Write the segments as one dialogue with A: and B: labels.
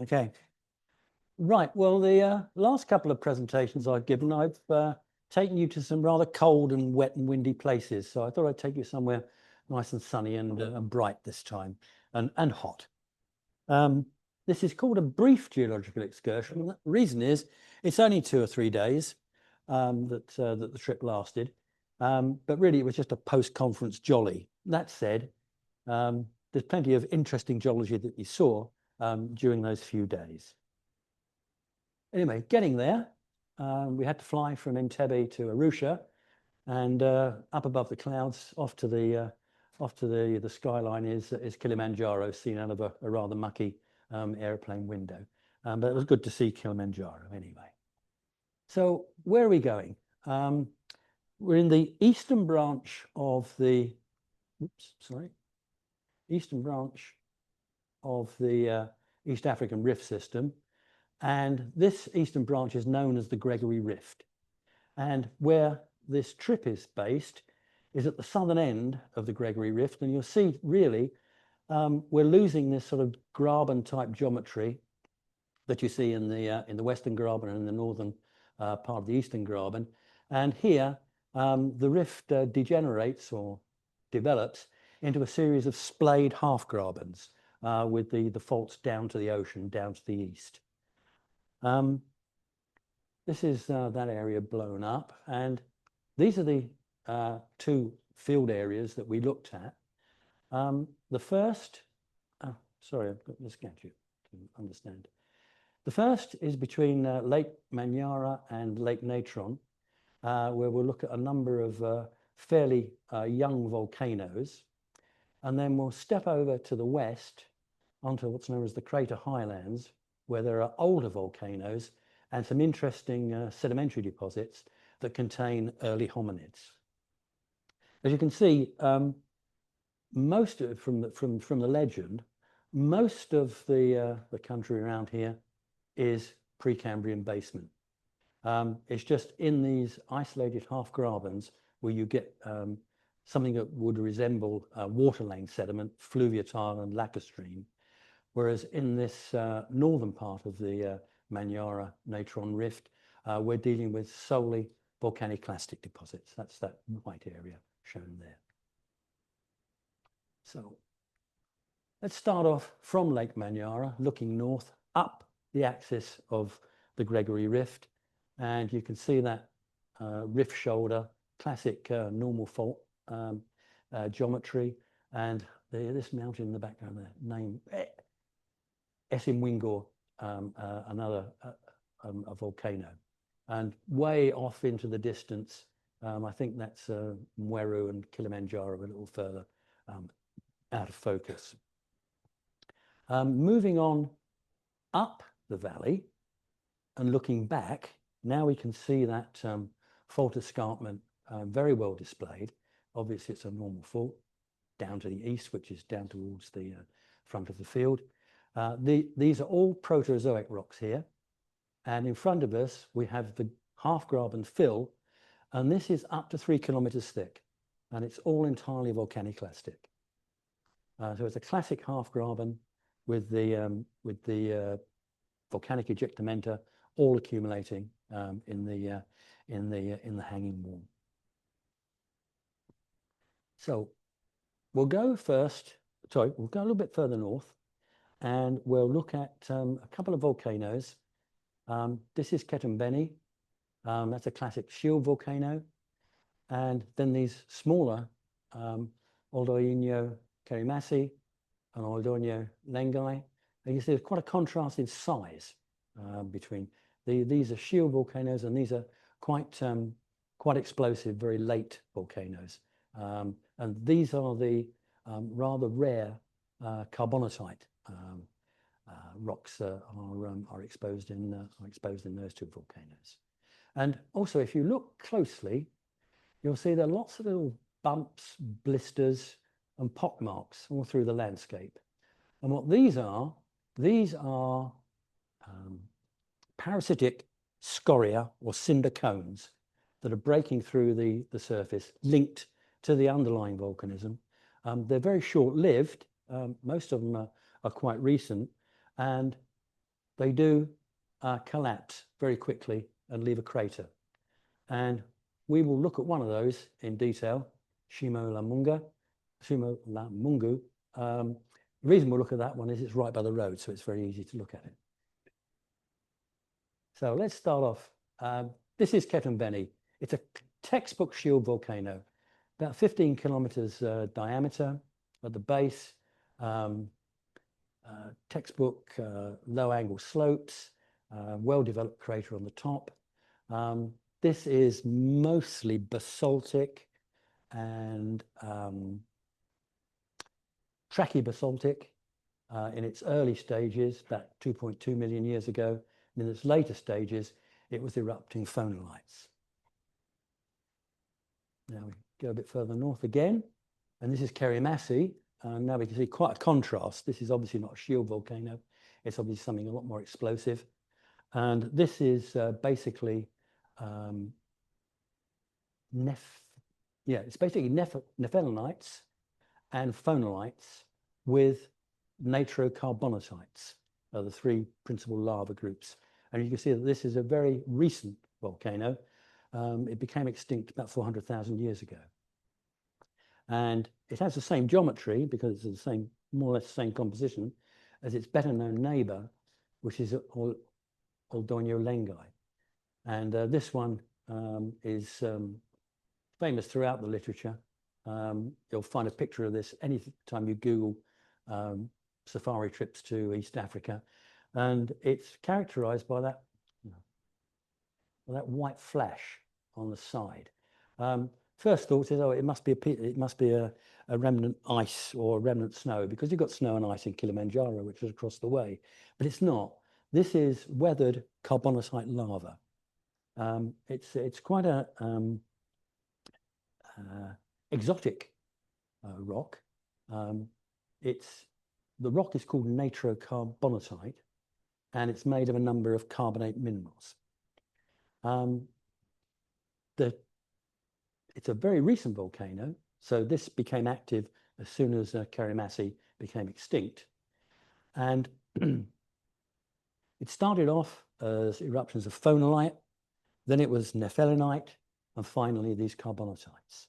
A: Okay. Right. Well, the last couple of presentations I've given, I've taken you to some rather cold and wet and windy places. So I thought I'd take you somewhere nice and sunny and bright this time, and hot. This is called a brief geological excursion. The reason is it's only 2 or 3 days that the trip lasted, but really it was just a post-conference jolly. That said, there's plenty of interesting geology that we saw during those few days. Anyway, getting there, we had to fly from Entebbe to Arusha, and up above the clouds, off to the skyline is Kilimanjaro, seen out of a rather mucky airplane window. But it was good to see Kilimanjaro anyway. So where are we going? We're in the eastern branch of the eastern branch of the East African Rift system. And this eastern branch is known as the Gregory Rift. And where this trip is based is at the southern end of the Gregory Rift. And you'll see, really, we're losing this sort of graben type geometry that you see in the western graben and in the northern part of the eastern graben. And here, the rift degenerates or develops into a series of splayed half grabens with the faults down to the ocean, down to the east. This is that area blown up, and these are the 2 field areas that we looked at. The first, sorry, I've got this gadget to understand. The first is between Lake Manyara and Lake Natron, where we'll look at a number of fairly young volcanoes, and then we'll step over to the west onto what's known as the Crater Highlands, where there are older volcanoes and some interesting sedimentary deposits that contain early hominids. As you can see, most of from the legend, most of the country around here is Precambrian basement. It's just in these isolated half grabens where you get something that would resemble water lane sediment, fluviatile and lacustrine, whereas in this northern part of the Manyara Natron Rift, we're dealing with solely volcaniclastic deposits. That's that white area shown there. So let's start off from Lake Manyara, looking north up the axis of the Gregory Rift, and you can see that rift shoulder, classic normal fault geometry, and this mountain in the background there, named Esimwingo, another a volcano, and way off into the distance, I think that's Mweru and Kilimanjaro a little further out of focus. Moving on up the valley and looking back, now we can see that fault escarpment very well displayed. Obviously, it's a normal fault down to the east, which is down towards the front of the field. These are all Proterozoic rocks here. And in front of us, we have the half graben fill, and this is up to 3 kilometers thick, and it's all entirely volcaniclastic. So it's a classic half graben with the volcanic ejectamenta all accumulating in the hanging wall. So we'll go a little bit further north, and we'll look at a couple of volcanoes. This is Ketembeni. That's a classic shield volcano. And then these smaller, Oldoinho Kerimasi and Oldoinho Lengai. And you see there's quite a contrast in size between these are shield volcanoes, and these are quite explosive, very late volcanoes. And these are the rather rare carbonatite rocks are exposed in those 2 volcanoes. And also, if you look closely, you'll see there are lots of little bumps, blisters, and pock marks all through the landscape. And what these are parasitic scoria or cinder cones that are breaking through the surface, linked to the underlying volcanism. They're very short-lived. Most of them are quite recent, and they do collapse very quickly and leave a crater. And we will look at one of those in detail, Shimo la Mungu. The reason we'll look at that one is it's right by the road, so it's very easy to look at it. So let's start off. This is Ketumbeni. It's a textbook shield volcano, about 15 kilometers diameter at the base. Textbook low angle slopes, well-developed crater on the top. This is mostly basaltic and trachybasaltic in its early stages, about 2.2 million years ago. And in its later stages, it was erupting phonolites. Now we go a bit further north again, and this is Kerimassi. Now we can see quite a contrast. This is obviously not a shield volcano. It's obviously something a lot more explosive. And this is basically it's basically nephelonites and phonolites with nitrocarbonatites are the three principal lava groups. And you can see that this is a very recent volcano. It became extinct about 400,000 years ago. And it has the same geometry because it's the same, more or less the same composition as its better known neighbor, which is Aldonho Lengai. And this one is famous throughout the literature. You'll find a picture of this anytime you Google safari trips to East Africa. And it's characterized by that, white flash on the side. First thought is, oh, it must be a remnant ice or a remnant snow, because you've got snow and ice in Kilimanjaro, which is across the way. But it's not. This is weathered carbonatite lava. It's quite a exotic rock. The rock is called nitrocarbonatite, and it's made of a number of carbonate minerals. It's a very recent volcano, so this became active as soon as Kerimassi became extinct. And it started off as eruptions of phonolite, then it was nephelinite, and finally these carbonatites.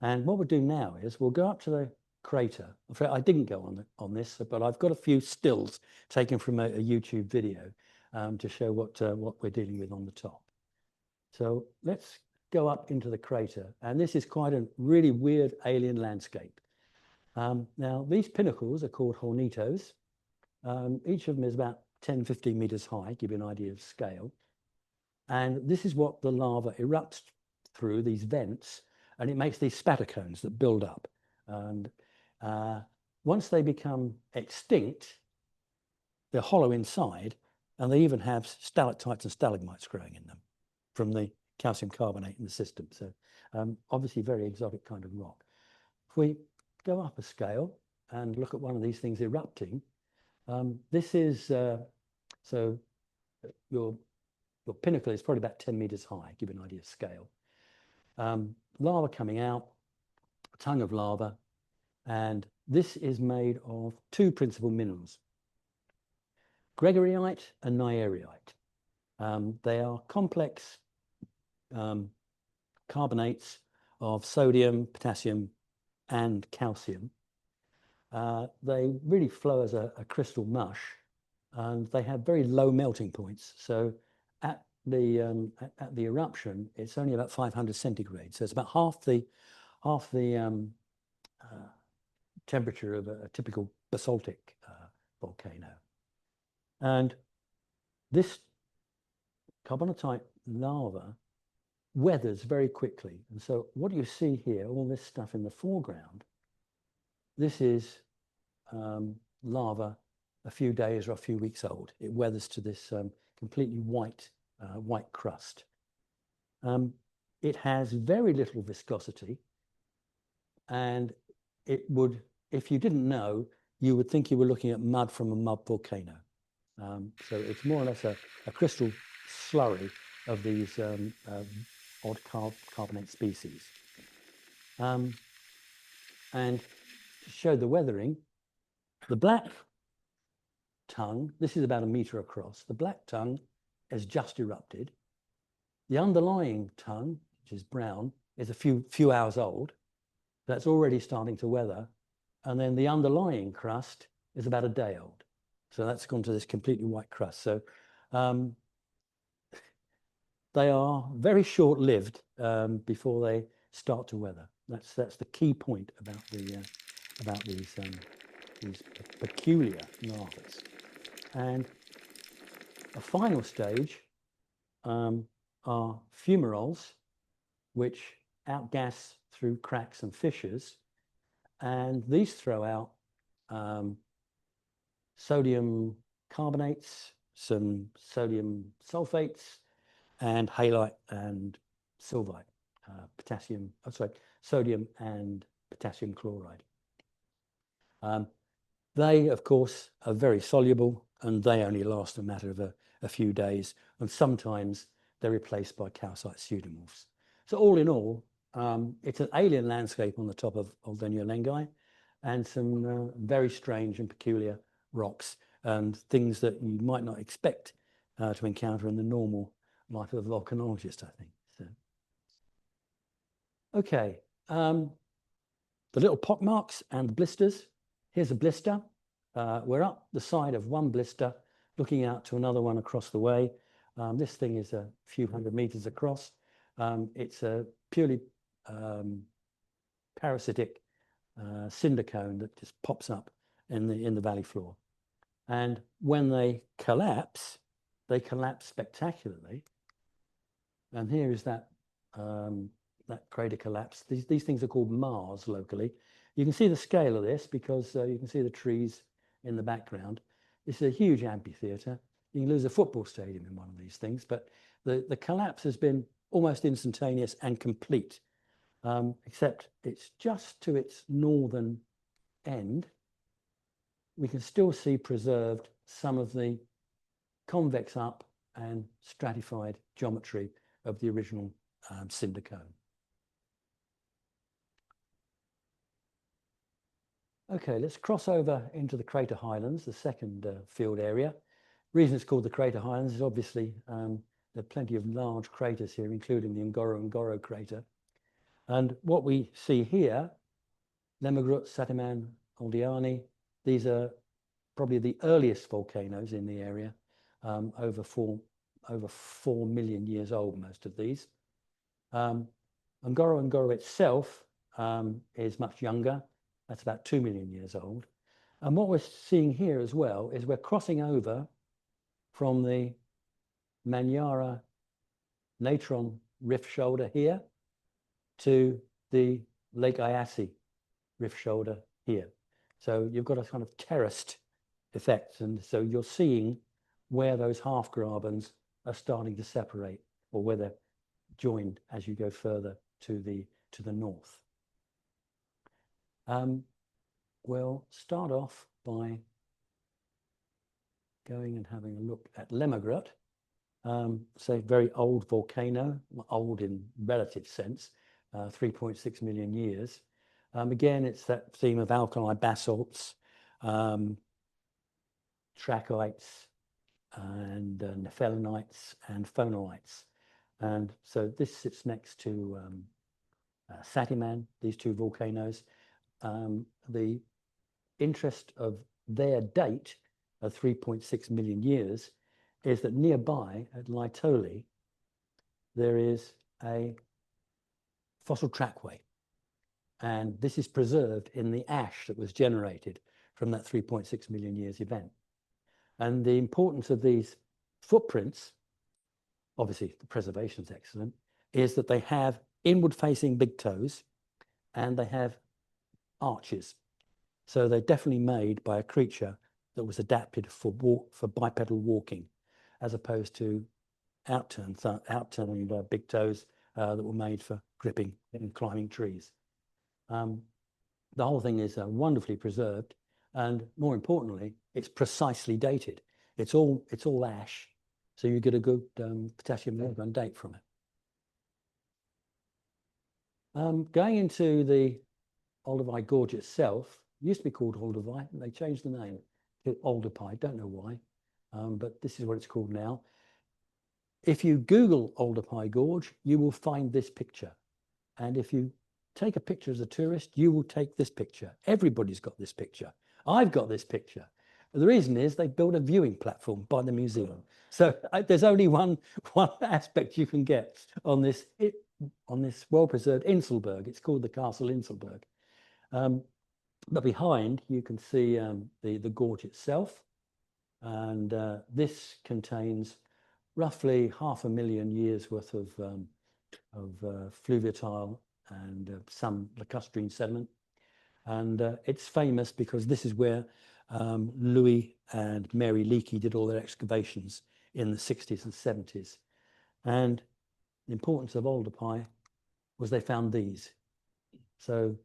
A: And what we'll do now is we'll go up to the crater. In fact, I didn't go on this, but I've got a few stills taken from a YouTube video to show what we're dealing with on the top. So let's go up into the crater, and this is quite a really weird alien landscape. Now these pinnacles are called hornitos. Each of them is about 10-15 meters high, give you an idea of scale. And this is what the lava erupts through, these vents, and it makes these spatter cones that build up. And once they become extinct, they're hollow inside, and they even have stalactites and stalagmites growing in them from the calcium carbonate in the system. So obviously very exotic kind of rock. If we go up a scale and look at one of these things erupting, this is, so your pinnacle is probably about 10 meters high, give you an idea of scale. Lava coming out, a tongue of lava, and this is made of two principal minerals, Gregoryite and Nyerite. They are complex carbonates of sodium, potassium, and calcium. They really flow as a crystal mush, and they have very low melting points. So at the eruption, it's only about 500 centigrade. So it's about half the temperature of a typical basaltic volcano. And this carbonatite lava weathers very quickly. And so what you see here, all this stuff in the foreground, this is lava a few days or a few weeks old. It weathers to this completely white crust. It has very little viscosity, and it would, if you didn't know, you would think you were looking at mud from a mud volcano. So it's more or less a crystal slurry of these odd carbonate species. And to show the weathering, the black tongue, this is about 1 meter across. The black tongue has just erupted. The underlying tongue, which is brown, is a few hours old. That's already starting to weather. And then the underlying crust is about a day old. So that's gone to this completely white crust. So they are very short-lived before they start to weather. That's the key point about these peculiar lavas. And a final stage are fumaroles, which outgas through cracks and fissures, and these throw out sodium carbonates, some sodium sulfates, and halite and sylvite, sodium and potassium chloride. They, of course, are very soluble, and they only last a matter of a few days, and sometimes they're replaced by calcite pseudomorphs. So all in all, it's an alien landscape on the top of Lengai, and some very strange and peculiar rocks and things that you might not expect to encounter in the normal life of a volcanologist, I think. So, okay, the little pock marks and the blisters. Here's a blister. We're up the side of one blister, looking out to another one across the way. This thing is a few hundred meters across. It's a purely parasitic cinder cone that just pops up in the valley floor. And when they collapse spectacularly. And here is that crater collapse. These things are called Mars locally. You can see the scale of this because you can see the trees in the background. This is a huge amphitheater. You can lose a football stadium in one of these things, but the collapse has been almost instantaneous and complete, except it's just to its northern end. We can still see preserved some of the convex up and stratified geometry of the original cinder cone. Okay, let's cross over into the crater highlands, the second field area. The reason it's called the crater highlands is obviously there are plenty of large craters here, including the Ngoro crater. And what we see here, Lemmergut, Satiman, Oldiani, these are probably the earliest volcanoes in the area, over 4 million years old, most of these. Ngoro itself is much younger. That's about 2 million years old. And what we're seeing here as well is we're crossing over from the Manyara Natron rift shoulder here to the Lake Ayasi rift shoulder here. So you've got a kind of terraced effect. And so you're seeing where those half grabens are starting to separate, or where they're joined as you go further to the north. We'll start off by going and having a look at Lemmergut. So very old volcano, old in relative sense, 3.6 million years. Again, it's that theme of alkali basalts, trachytes, and nephelinites and phonolites. And so this sits next to Satiman, these two volcanoes. The interest of their date of 3.6 million years is that nearby at Laetoli, there is a fossil trackway. And this is preserved in the ash that was generated from that 3.6 million years event. And the importance of these footprints, obviously the preservation is excellent, is that they have inward-facing big toes and they have arches. So they're definitely made by a creature that was adapted for bipedal walking, as opposed to outturned big toes that were made for gripping and climbing trees. The whole thing is wonderfully preserved, and more importantly, it's precisely dated. It's all ash, so you get a good potassium run date from it. Going into the Olduvai Gorge itself, it used to be called Olduvai, and they changed the name Alderpie, don't know why, but this is what it's called now. If you Google Alderpie Gorge, you will find this picture. And if you take a picture as a tourist, you will take this picture. Everybody's got this picture. I've got this picture. The reason is they built a viewing platform by the museum. So there's only one aspect you can get on this well-preserved Inselberg. It's called the Castle Inselberg. But behind you can see the gorge itself. And this contains roughly 500,000 years worth of fluviatile and some lacustrine sediment. And it's famous because this is where Louis and Mary Leakey did all their excavations in the 60s and 70s. And the importance of Alderpie was they found these. So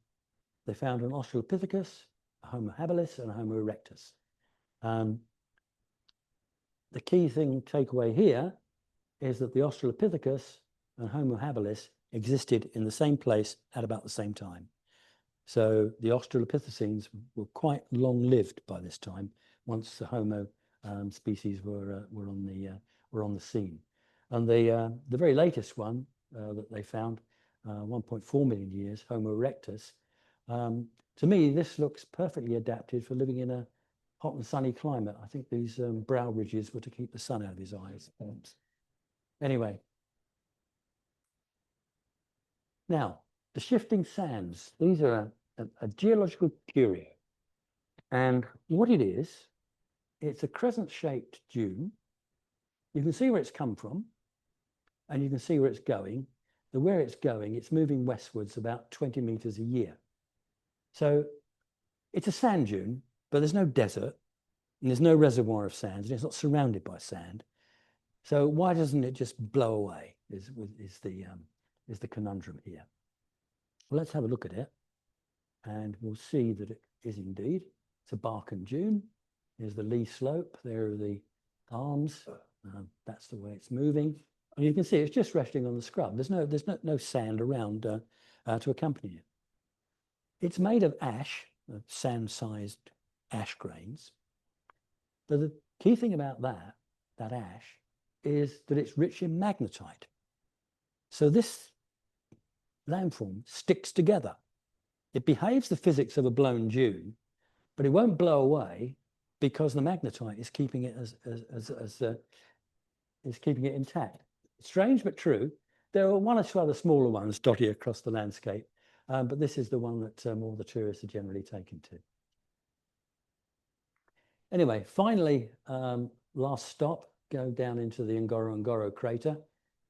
A: they found an Australopithecus, a Homo habilis, and a Homo erectus. The key takeaway here is that the Australopithecus and Homo habilis existed in the same place at about the same time. So the Australopithecines were quite long-lived by this time. Once the Homo species were on the scene, and the very latest one that they found, 1.4 million years, Homo erectus. To me, this looks perfectly adapted for living in a hot and sunny climate. I think these brow ridges were to keep the sun out of his eyes. Anyway, now the shifting sands. These are a geological curio, and what it is, it's a crescent-shaped dune. You can see where it's come from, and you can see where it's going. Where it's going, it's moving westwards about 20 meters a year. So it's a sand dune, but there's no desert, and there's no reservoir of sand, and it's not surrounded by sand. So why doesn't it just blow away? Is the conundrum here. Well, let's have a look at it, and we'll see that it is indeed. It's a Barken dune. Here's the lee slope. There are the arms. That's the way it's moving. And you can see it's just resting on the scrub. There's no sand around to accompany it. It's made of ash, sand-sized ash grains. But the key thing about that ash, is that it's rich in magnetite. So this landform sticks together. It behaves the physics of a blown dune, but it won't blow away because the magnetite is keeping it is keeping it intact. Strange but true. There are one or two other smaller ones dotted across the landscape, but this is the one that all the tourists are generally taken to. Anyway, finally, last stop, go down into the Ngorongoro crater.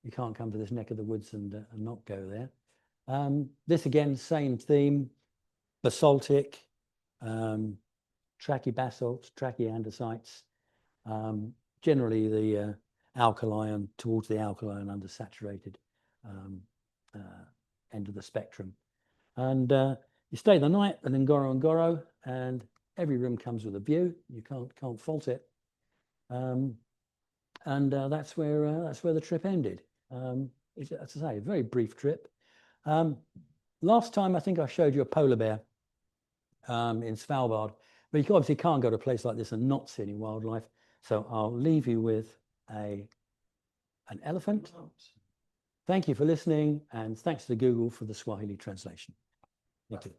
A: You can't come to this neck of the woods and not go there. This again, same theme, basaltic, trachybasalts, trachyandesites, generally the alkaline, towards the alkaline undersaturated end of the spectrum. And you stay the night at Ngorongoro, and every room comes with a view. You can't fault it. And that's where the trip ended. As I say, a very brief trip. Last time I think I showed you a polar bear in Svalbard, but you obviously can't go to a place like this and not see any wildlife. So I'll leave you with an elephant. Thank you for listening, and thanks to Google for the Swahili translation. Thank you.